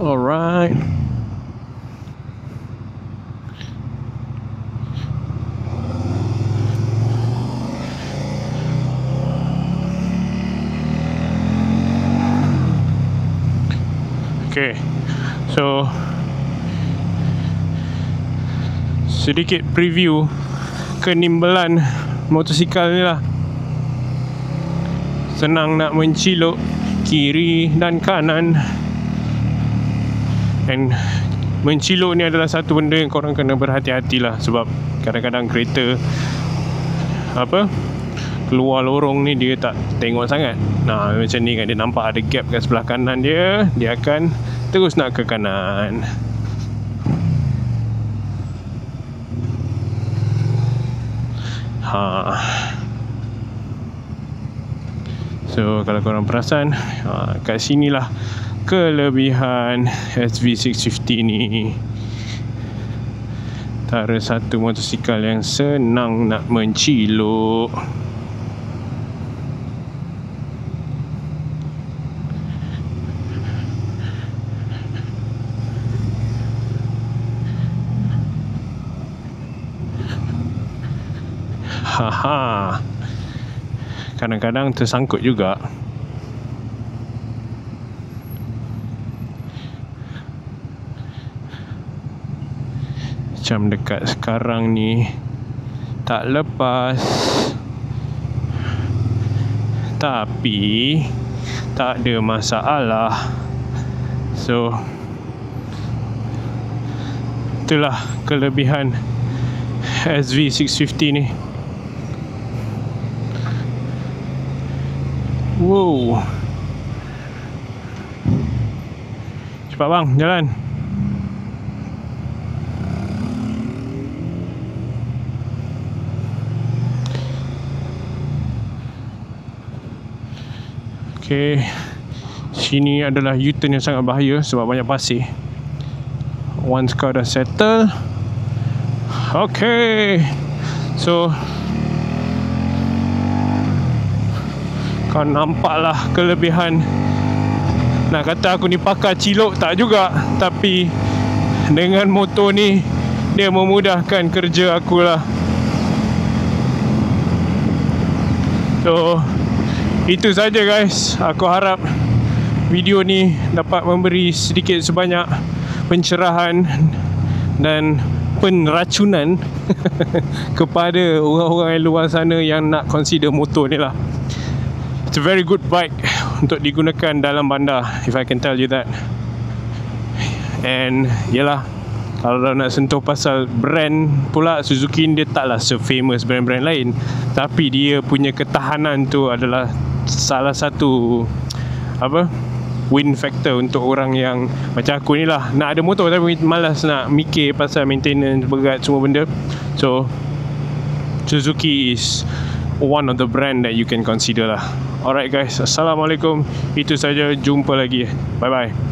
Alright. Okay, so sedikit preview kenimbalan motosikal ni lah. Senang nak menciluk kiri dan kanan. And menciluk ni adalah satu benda yang korang kena berhati-hati lah. Sebab kadang-kadang kereta keluar lorong ni dia tak tengok sangat. Nah, macam ni kan, dia nampak ada gap kat sebelah kanan dia, dia akan terus nak ke kanan. So kalau korang perasan, kat sinilah kelebihan SV650 ni. Antara satu motosikal yang senang nak menciluk. Kadang-kadang tersangkut juga. Macam dekat sekarang ni tak lepas, tapi tak ada masalah. So itulah kelebihan SV650 ni. Wow, cepat bang, jalan. Okay, sini adalah U-turn yang sangat bahaya sebab banyak pasir. Once kau dah settle, okay, so kau nampaklah kelebihan. Nak kata aku ni pakar ciluk, tak juga. Tapi dengan motor ni, dia memudahkan kerja aku lah. So itu saja guys. Aku harap video ni dapat memberi sedikit sebanyak pencerahan dan penracunan kepada orang-orang yang luar sana yang nak consider motor ni lah. It's a very good bike untuk digunakan dalam bandar, if I can tell you that. And yelah, kalau nak sentuh pasal brand pula, Suzuki dia taklah se-famous brand-brand lain, tapi dia punya ketahanan tu adalah salah satu win factor untuk orang yang macam aku ni lah. Nak ada motor tapi malas nak mikir pasal maintenance berat semua benda. So Suzuki is one of the brand that you can consider lah. Alright guys, Assalamualaikum. Itu saja, jumpa lagi. Bye bye.